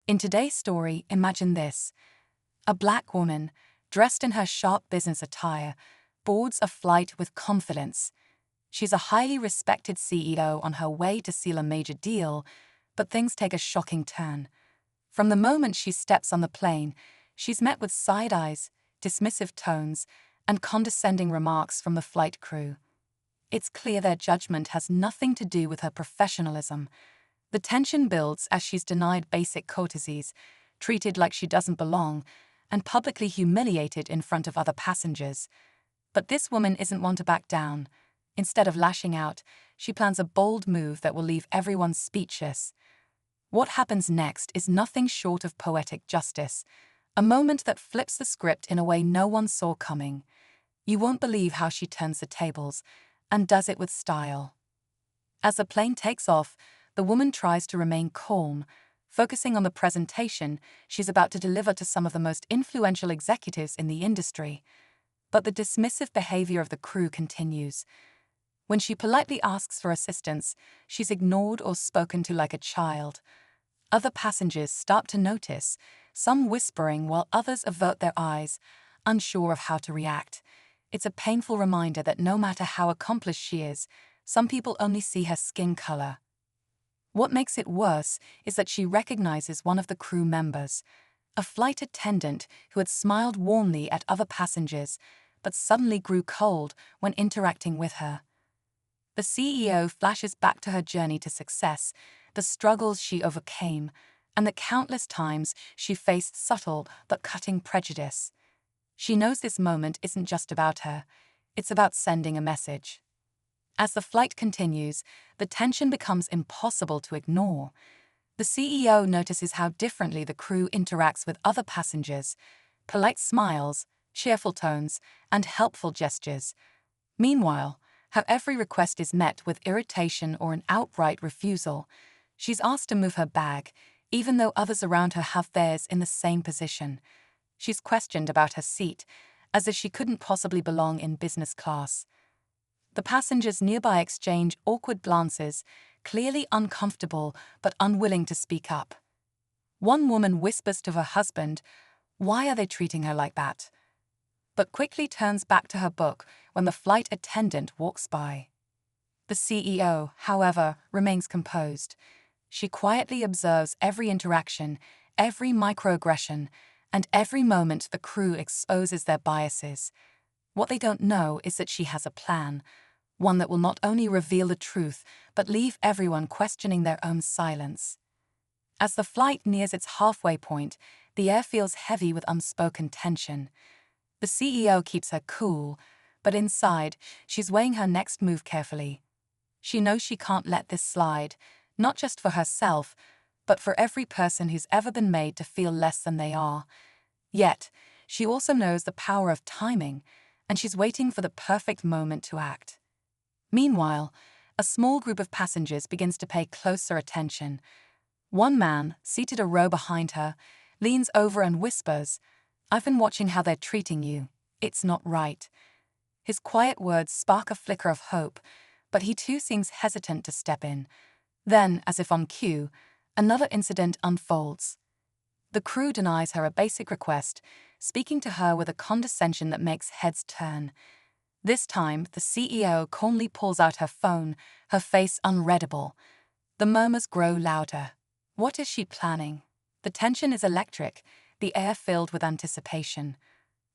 In today's story, imagine this. A black woman, dressed in her sharp business attire, boards a flight with confidence. She's a highly respected CEO on her way to seal a major deal, but things take a shocking turn. From the moment she steps on the plane, she's met with side eyes, dismissive tones, and condescending remarks from the flight crew. It's clear their judgment has nothing to do with her professionalism. The tension builds as she's denied basic courtesies, treated like she doesn't belong, and publicly humiliated in front of other passengers. But this woman isn't one to back down. Instead of lashing out, she plans a bold move that will leave everyone speechless. What happens next is nothing short of poetic justice, a moment that flips the script in a way no one saw coming. You won't believe how she turns the tables, and does it with style. As the plane takes off, the woman tries to remain calm, focusing on the presentation she's about to deliver to some of the most influential executives in the industry. But the dismissive behavior of the crew continues. When she politely asks for assistance, she's ignored or spoken to like a child. Other passengers start to notice, some whispering while others avert their eyes, unsure of how to react. It's a painful reminder that no matter how accomplished she is, some people only see her skin color. What makes it worse is that she recognizes one of the crew members, a flight attendant who had smiled warmly at other passengers, but suddenly grew cold when interacting with her. The CEO flashes back to her journey to success, the struggles she overcame, and the countless times she faced subtle but cutting prejudice. She knows this moment isn't just about her, it's about sending a message. As the flight continues, the tension becomes impossible to ignore. The CEO notices how differently the crew interacts with other passengers: polite smiles, cheerful tones, and helpful gestures. Meanwhile, how every request is met with irritation or an outright refusal. She's asked to move her bag, even though others around her have theirs in the same position. She's questioned about her seat, as if she couldn't possibly belong in business class. The passengers nearby exchange awkward glances, clearly uncomfortable but unwilling to speak up. One woman whispers to her husband, "Why are they treating her like that?" but quickly turns back to her book when the flight attendant walks by. The CEO, however, remains composed. She quietly observes every interaction, every microaggression, and every moment the crew exposes their biases. What they don't know is that she has a plan, one that will not only reveal the truth, but leave everyone questioning their own silence. As the flight nears its halfway point, the air feels heavy with unspoken tension. The CEO keeps her cool, but inside, she's weighing her next move carefully. She knows she can't let this slide, not just for herself, but for every person who's ever been made to feel less than they are. Yet, she also knows the power of timing, and she's waiting for the perfect moment to act. Meanwhile, a small group of passengers begins to pay closer attention. One man, seated a row behind her, leans over and whispers, "I've been watching how they're treating you. It's not right." His quiet words spark a flicker of hope, but he too seems hesitant to step in. Then, as if on cue, another incident unfolds. The crew denies her a basic request, speaking to her with a condescension that makes heads turn. This time, the CEO calmly pulls out her phone, her face unreadable. The murmurs grow louder. What is she planning? The tension is electric, the air filled with anticipation.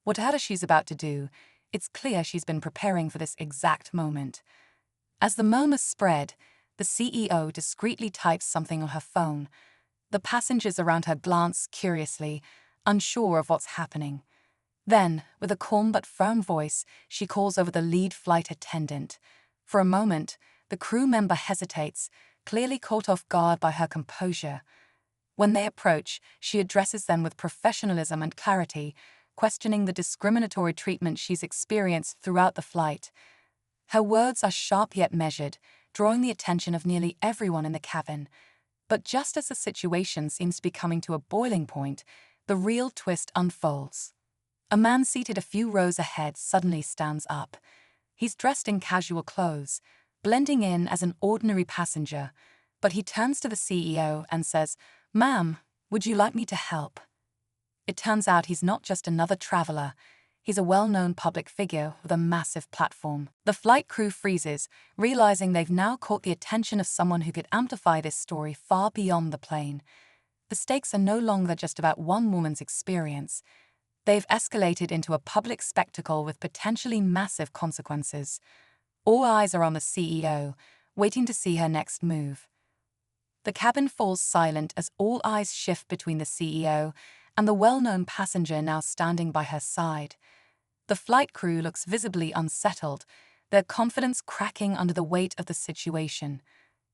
Whatever she's about to do, it's clear she's been preparing for this exact moment. As the murmurs spread, the CEO discreetly types something on her phone. The passengers around her glance curiously, unsure of what's happening. Then, with a calm but firm voice, she calls over the lead flight attendant. For a moment, the crew member hesitates, clearly caught off guard by her composure. When they approach, she addresses them with professionalism and clarity, questioning the discriminatory treatment she's experienced throughout the flight. Her words are sharp yet measured, drawing the attention of nearly everyone in the cabin. But just as the situation seems to be coming to a boiling point, the real twist unfolds. A man seated a few rows ahead suddenly stands up. He's dressed in casual clothes, blending in as an ordinary passenger, but he turns to the CEO and says, "Ma'am, Would you like me to help? It turns out he's not just another traveler. He's a well-known public figure with a massive platform. The flight crew freezes, realizing they've now caught the attention of someone who could amplify this story far beyond the plane. The stakes are no longer just about one woman's experience. They've escalated into a public spectacle with potentially massive consequences. All eyes are on the CEO, waiting to see her next move. The cabin falls silent as all eyes shift between the CEO and the well-known passenger now standing by her side. The flight crew looks visibly unsettled, their confidence cracking under the weight of the situation.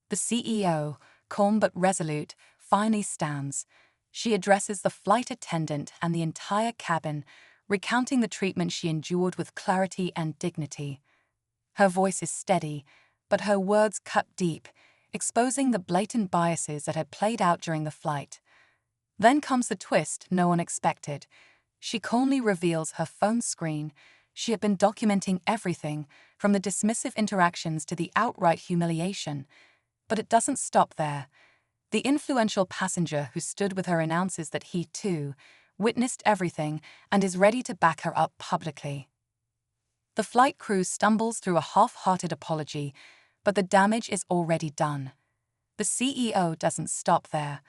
The CEO, calm but resolute, finally stands. She addresses the flight attendant and the entire cabin, recounting the treatment she endured with clarity and dignity. Her voice is steady, but her words cut deep, exposing the blatant biases that had played out during the flight. Then comes the twist no one expected. She calmly reveals her phone screen. She had been documenting everything, from the dismissive interactions to the outright humiliation. But it doesn't stop there. The influential passenger who stood with her announces that he, too, witnessed everything and is ready to back her up publicly. The flight crew stumbles through a half-hearted apology, but the damage is already done. The CEO doesn't stop there.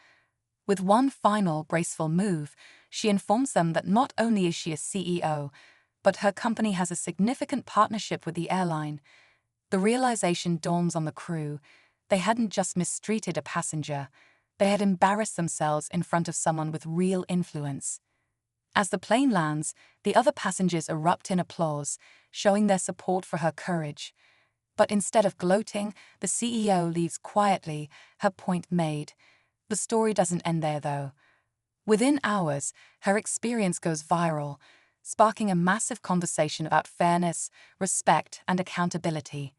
With one final graceful move, she informs them that not only is she a CEO, but her company has a significant partnership with the airline. The realization dawns on the crew. They hadn't just mistreated a passenger, they had embarrassed themselves in front of someone with real influence. As the plane lands, the other passengers erupt in applause, showing their support for her courage. But instead of gloating, the CEO leaves quietly, her point made. The story doesn't end there, though. Within hours, her experience goes viral, sparking a massive conversation about fairness, respect, and accountability.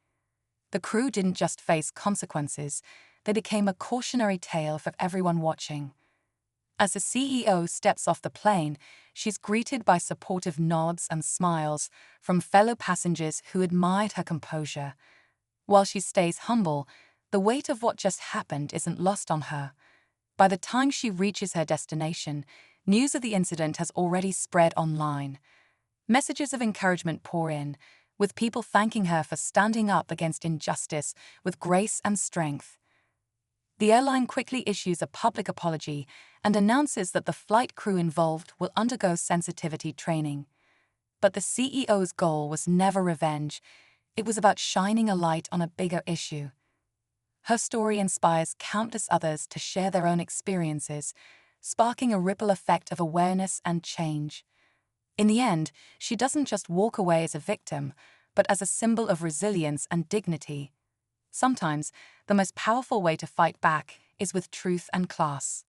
The crew didn't just face consequences, they became a cautionary tale for everyone watching. As the CEO steps off the plane, she's greeted by supportive nods and smiles from fellow passengers who admired her composure. While she stays humble, the weight of what just happened isn't lost on her. By the time she reaches her destination, news of the incident has already spread online. Messages of encouragement pour in, with people thanking her for standing up against injustice with grace and strength. The airline quickly issues a public apology and announces that the flight crew involved will undergo sensitivity training. But the CEO's goal was never revenge. It was about shining a light on a bigger issue. Her story inspires countless others to share their own experiences, sparking a ripple effect of awareness and change. In the end, she doesn't just walk away as a victim, but as a symbol of resilience and dignity. Sometimes, the most powerful way to fight back is with truth and class.